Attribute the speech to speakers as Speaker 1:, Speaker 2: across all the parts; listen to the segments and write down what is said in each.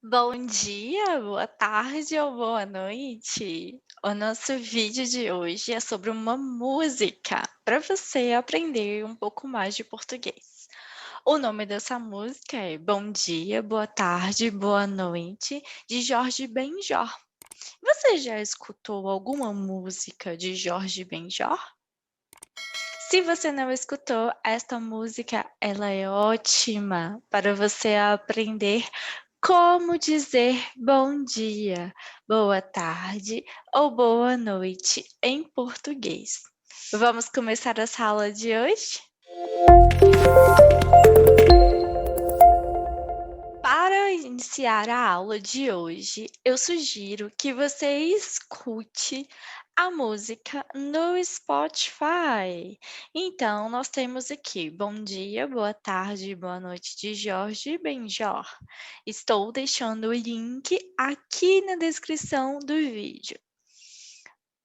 Speaker 1: Bom dia, boa tarde ou boa noite. O nosso vídeo de hoje é sobre uma música para você aprender um pouco mais de português. O nome dessa música é Bom Dia, Boa Tarde, Boa Noite, de Jorge Benjor. Você já escutou alguma música de Jorge Benjor? Se você não escutou, esta música ela é ótima para você aprender como dizer bom dia, boa tarde ou boa noite em português. Vamos começar a sala de hoje? Para iniciar a aula de hoje, eu sugiro que você escute a música no Spotify. Então, nós temos aqui Bom Dia, Boa Tarde, Boa Noite de Jorge Benjor. Estou deixando o link aqui na descrição do vídeo.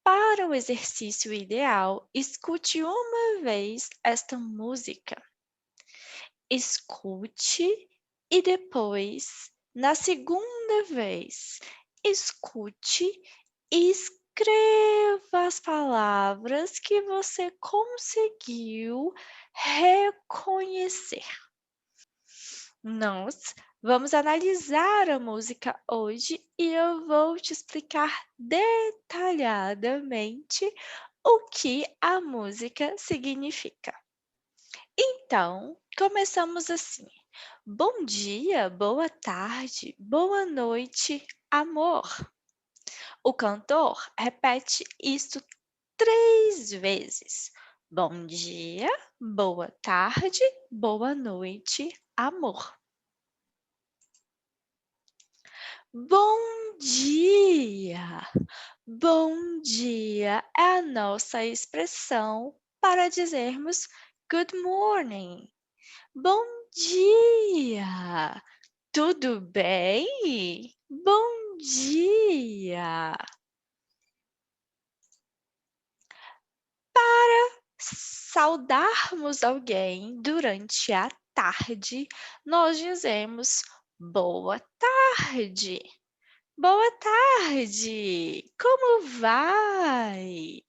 Speaker 1: Para o exercício ideal, escute uma vez esta música. Escute e depois, na segunda vez, escute e escreva as palavras que você conseguiu reconhecer. Nós vamos analisar a música hoje e eu vou te explicar detalhadamente o que a música significa. Então, começamos assim. Bom dia, boa tarde, boa noite, amor. O cantor repete isso 3 vezes. Bom dia, boa tarde, boa noite, amor. Bom dia! Bom dia é a nossa expressão para dizermos good morning. Bom dia! Tudo bem? Bom dia! Saudarmos alguém durante a tarde, nós dizemos boa tarde. Boa tarde! Como vai?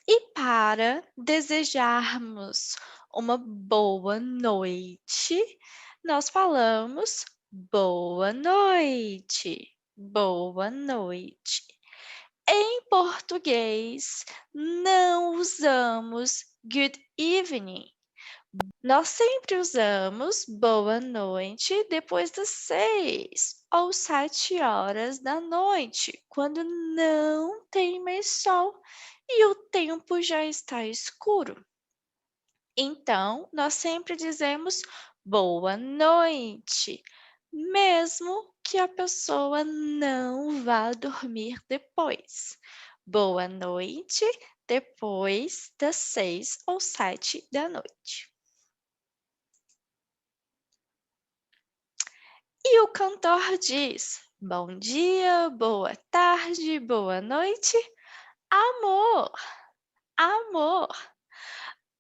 Speaker 1: E para desejarmos uma boa noite, nós falamos boa noite, boa noite. Em português, não usamos good evening. Nós sempre usamos boa noite depois das 6 ou 7 horas da noite, quando não tem mais sol e o tempo já está escuro. Então, nós sempre dizemos boa noite, mesmo que a pessoa não vá dormir depois. Boa noite depois das 6 ou 7 da noite. E o cantor diz: bom dia, boa tarde, boa noite, amor, amor.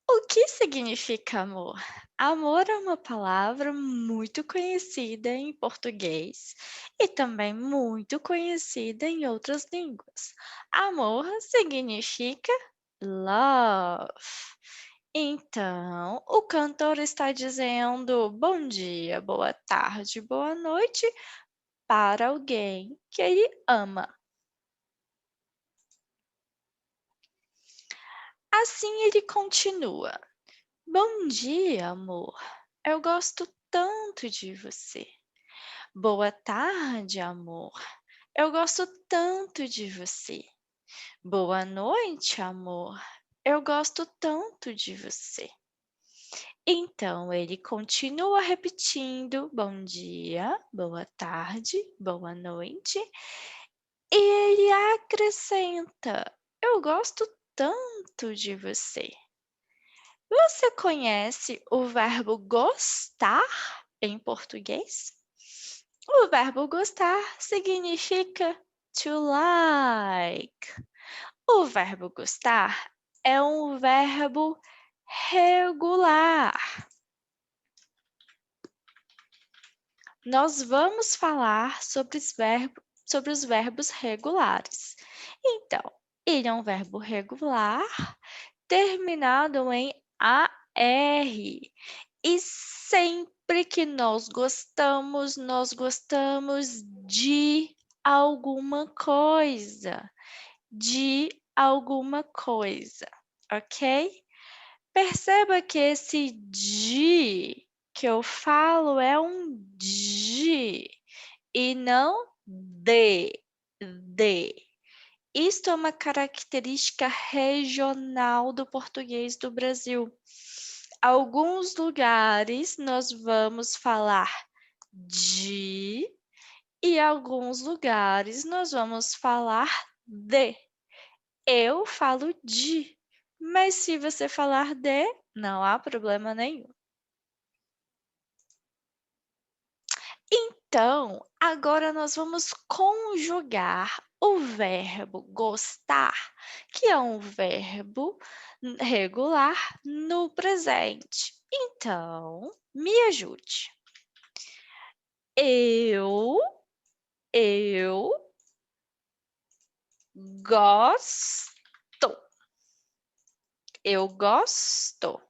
Speaker 1: O que significa amor? Amor é uma palavra muito conhecida em português e também muito conhecida em outras línguas. Amor significa love. Então, o cantor está dizendo bom dia, boa tarde, boa noite para alguém que ele ama. Assim ele continua. Bom dia, amor. Eu gosto tanto de você. Boa tarde, amor. Eu gosto tanto de você. Boa noite, amor. Eu gosto tanto de você. Então ele continua repetindo bom dia, boa tarde, boa noite, e ele acrescenta: eu gosto tanto de você. Você conhece o verbo gostar em português? O verbo gostar significa to like. O verbo gostar é um verbo regular. nós vamos falar sobre os verbos regulares. Então, ele é um verbo regular terminado em AR. E sempre que nós gostamos de alguma coisa, ok? Perceba que esse de que eu falo é um de e não de. Isto é uma característica regional do português do Brasil. Alguns lugares nós vamos falar de e alguns lugares nós vamos falar de. Eu falo de, mas se você falar de, não há problema nenhum. Então, agora nós vamos conjugar o verbo gostar, que é um verbo regular no presente. Então, me ajude. Eu gosto. Eu gosto.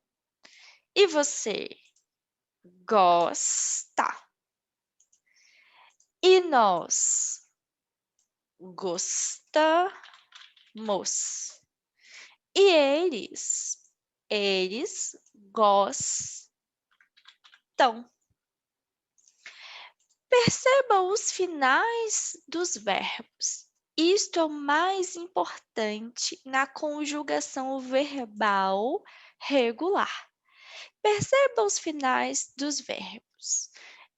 Speaker 1: E você? Gosta. E nós? Gostamos. E eles? Eles gostam. Perceba os finais dos verbos. Isto é o mais importante na conjugação verbal regular. Perceba os finais dos verbos.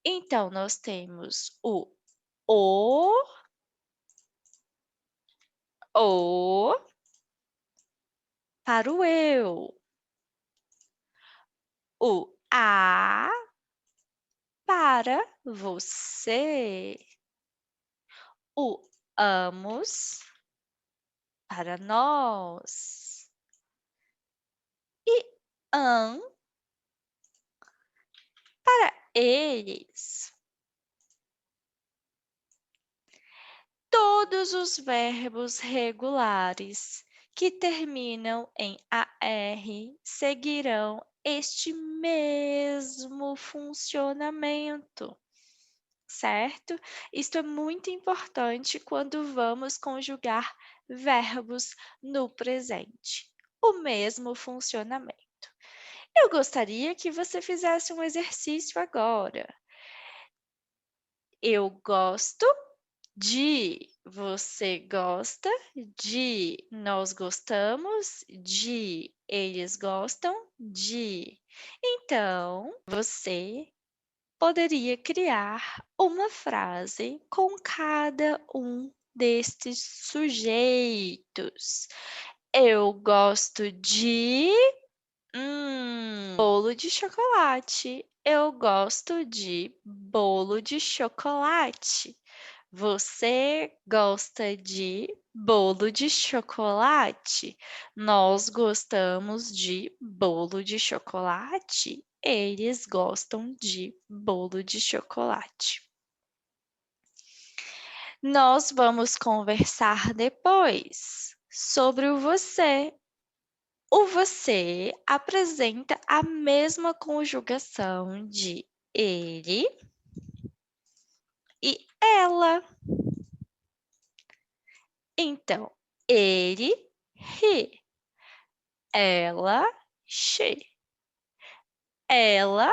Speaker 1: Então, nós temos o para o eu, o a para você, o amos para nós e an para eles. Todos os verbos regulares que terminam em AR seguirão este mesmo funcionamento, certo? Isto é muito importante quando vamos conjugar verbos no presente. O mesmo funcionamento. Eu gostaria que você fizesse um exercício agora. Eu gosto de, você gosta de, nós gostamos de, eles gostam de. Então, você poderia criar uma frase com cada um destes sujeitos. Eu gosto de bolo de chocolate. Eu gosto de bolo de chocolate. Você gosta de bolo de chocolate? Nós gostamos de bolo de chocolate. Eles gostam de bolo de chocolate. Nós vamos conversar depois sobre o você. O você apresenta a mesma conjugação de ele e ela. Então, ele, he, ela, she. Ela,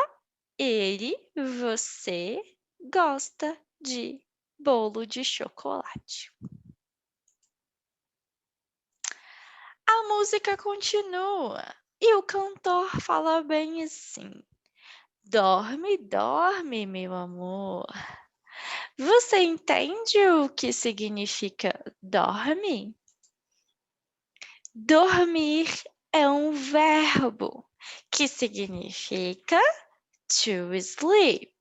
Speaker 1: ele, você gosta de bolo de chocolate. A música continua e o cantor fala bem assim: dorme, dorme, meu amor. Você entende o que significa dorme? Dormir é um verbo que significa to sleep.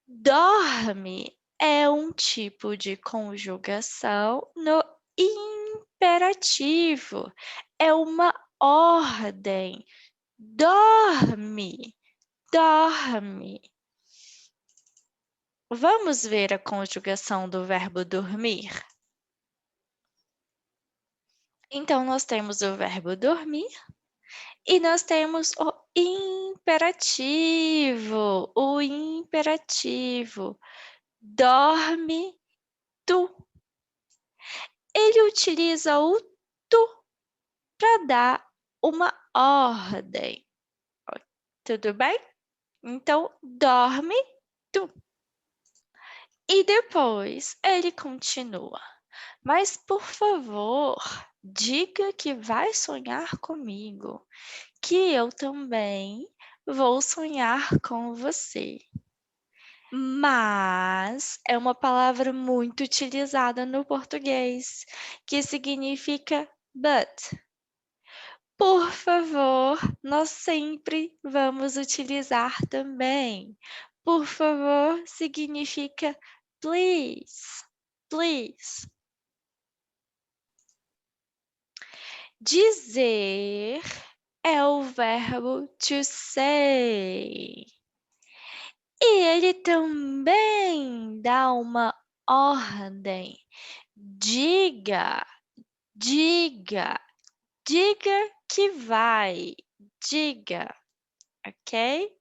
Speaker 1: Dorme é um tipo de conjugação no imperativo. É uma ordem. Dorme. dorme. Vamos ver a conjugação do verbo dormir? Então, nós temos o verbo dormir e nós temos o imperativo. O imperativo. Dorme tu. Ele utiliza o tu para dar uma ordem. Tudo bem? Então, dorme tu. E depois ele continua. Mas, por favor, diga que vai sonhar comigo, que eu também vou sonhar com você. Mas é uma palavra muito utilizada no português, que significa but. Por favor, nós sempre vamos utilizar também. Por favor significa please, please. Dizer é o verbo to say. E ele também dá uma ordem. Diga, diga, diga que vai, diga, ok?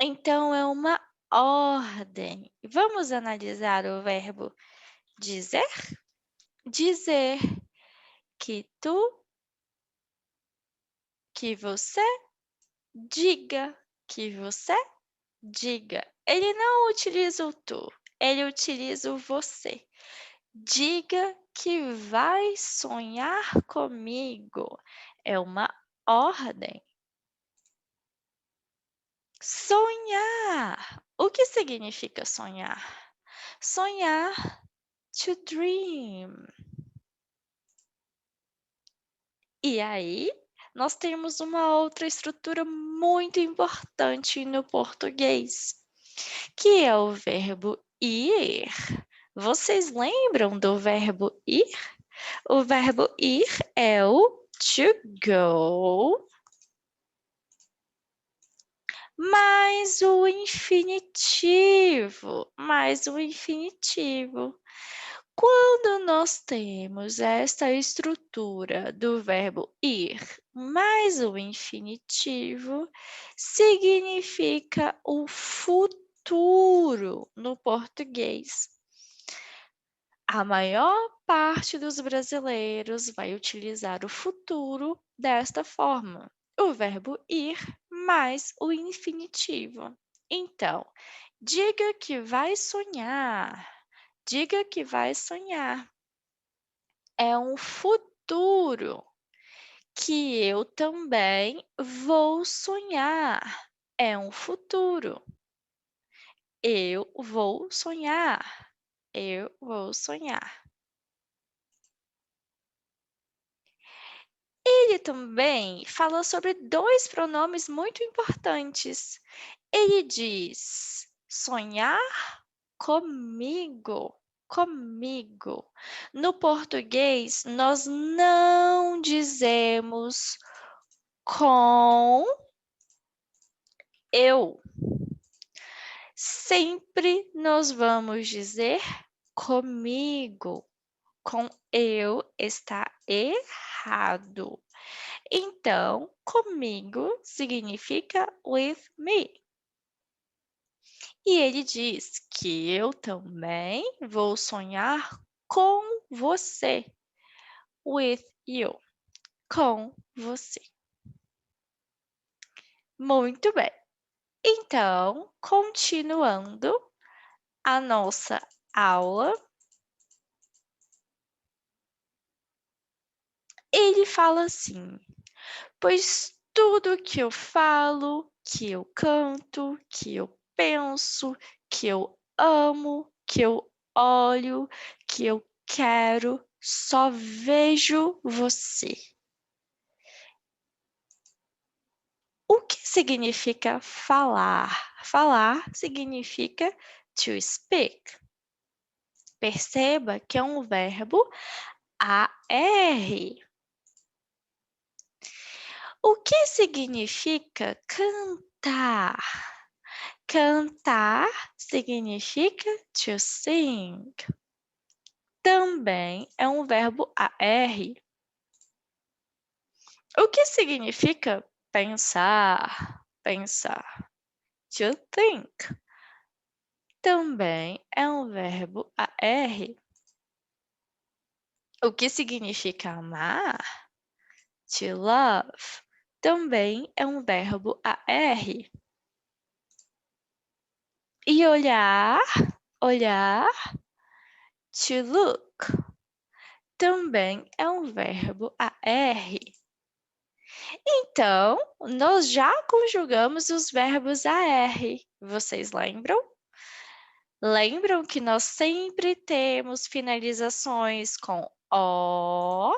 Speaker 1: Então é uma ordem. Vamos analisar o verbo dizer? Dizer que tu, que você, diga, que você, diga. Ele não utiliza o tu, ele utiliza o você. Diga que vai sonhar comigo. É uma ordem. Sonhar. O que significa sonhar? Sonhar, to dream. E aí, nós temos uma outra estrutura muito importante no português, que é o verbo ir. Vocês lembram do verbo ir? O verbo ir é o to go, mais o infinitivo, mais o infinitivo. Quando nós temos esta estrutura do verbo ir mais o infinitivo, significa o futuro no português. A maior parte dos brasileiros vai utilizar o futuro desta forma: o verbo ir mais o infinitivo. Então, diga que vai sonhar. Diga que vai sonhar. É um futuro que eu também vou sonhar. É um futuro. Eu vou sonhar. Eu vou sonhar. Ele também fala sobre dois pronomes muito importantes. Ele diz sonhar comigo, comigo. No português, nós não dizemos com eu. Sempre nós vamos dizer comigo. Com eu está errado. Então, comigo significa with me. E ele diz que eu também vou sonhar com você. With you. Com você. Muito bem. Então, continuando a nossa aula, ele fala assim: pois tudo que eu falo, que eu canto, que eu penso, que eu amo, que eu olho, que eu quero, só vejo você. O que significa falar? Falar significa to speak. Perceba que é um verbo AR. O que significa cantar? Cantar significa to sing. Também é um verbo AR. O que significa pensar? Pensar. To think. Também é um verbo AR. O que significa amar? To love. Também é um verbo AR. E olhar? Olhar. To look. Também é um verbo AR. Então, nós já conjugamos os verbos AR. Vocês lembram? Lembram que nós sempre temos finalizações com O,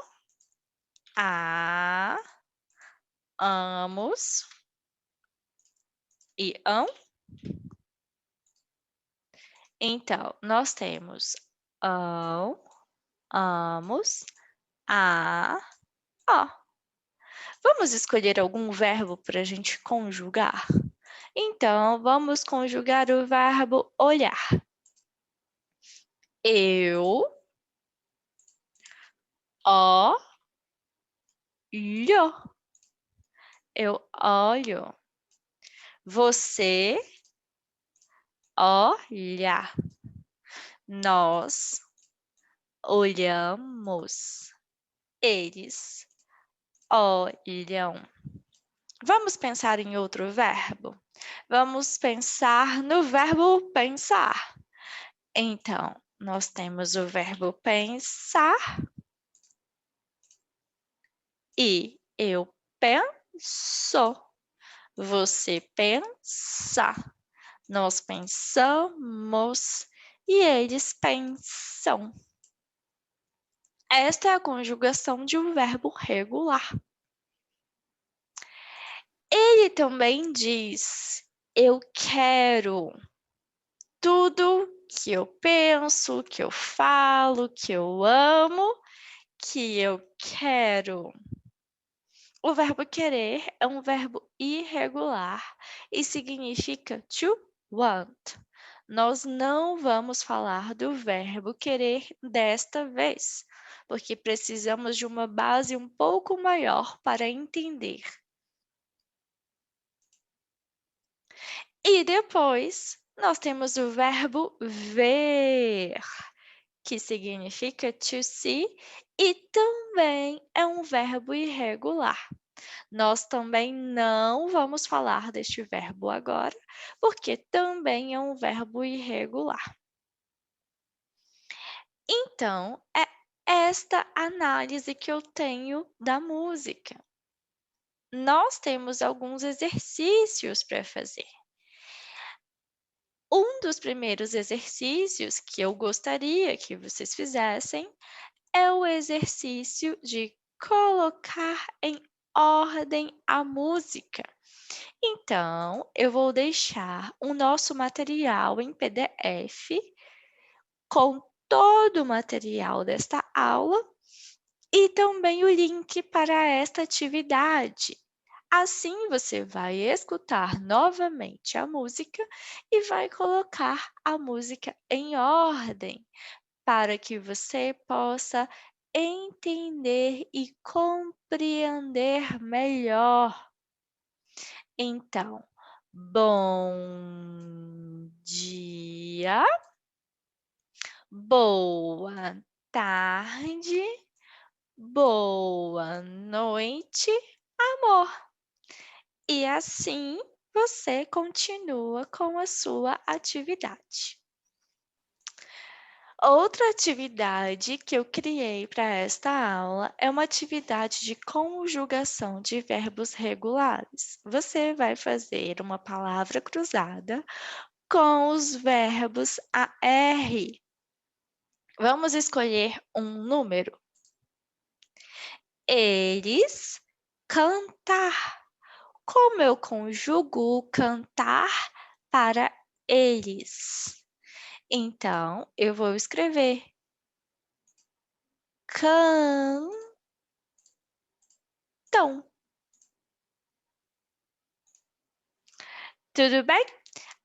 Speaker 1: A, amos e ão? Então, nós temos ão, amos, a, ó. Vamos escolher algum verbo para a gente conjugar? Então, vamos conjugar o verbo olhar. Eu olho. Eu olho. Você olha. Nós olhamos. Eles olham. Vamos pensar em outro verbo? Vamos pensar no verbo pensar. Então, nós temos o verbo pensar e eu penso. Você pensa. Nós pensamos e eles pensam. Esta é a conjugação de um verbo regular. Ele também diz: eu quero. Tudo que eu penso, que eu falo, que eu amo, que eu quero. O verbo querer é um verbo irregular e significa to want. Nós não vamos falar do verbo querer desta vez, porque precisamos de uma base um pouco maior para entender. E depois, nós temos o verbo ver, que significa to see e também é um verbo irregular. Nós também não vamos falar deste verbo agora, porque também é um verbo irregular. Então, é esta análise que eu tenho da música. Nós temos alguns exercícios para fazer. Um dos primeiros exercícios que eu gostaria que vocês fizessem é o exercício de colocar em ordem a música. Então, eu vou deixar o nosso material em PDF com todo o material desta aula e também o link para esta atividade. Assim, você vai escutar novamente a música e vai colocar a música em ordem para que você possa entender e compreender melhor. Então, bom dia, boa tarde, boa noite, amor. E assim você continua com a sua atividade. Outra atividade que eu criei para esta aula é uma atividade de conjugação de verbos regulares. Você vai fazer uma palavra cruzada com os verbos AR. Vamos escolher um número. Eles cantar. Como eu conjugo cantar para eles? Então, eu vou escrever cantam. Tudo bem?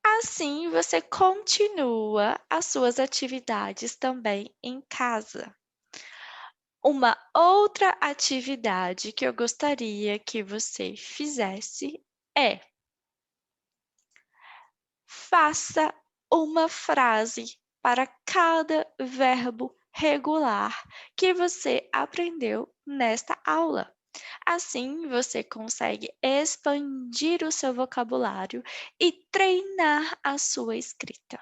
Speaker 1: Assim você continua as suas atividades também em casa. Uma outra atividade que eu gostaria que você fizesse é: faça uma frase para cada verbo regular que você aprendeu nesta aula. Assim, você consegue expandir o seu vocabulário e treinar a sua escrita.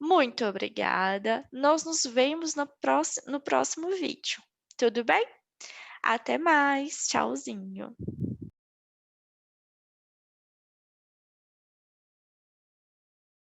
Speaker 1: Muito obrigada. Nós nos vemos no próximo vídeo. Tudo bem? Até mais. Tchauzinho.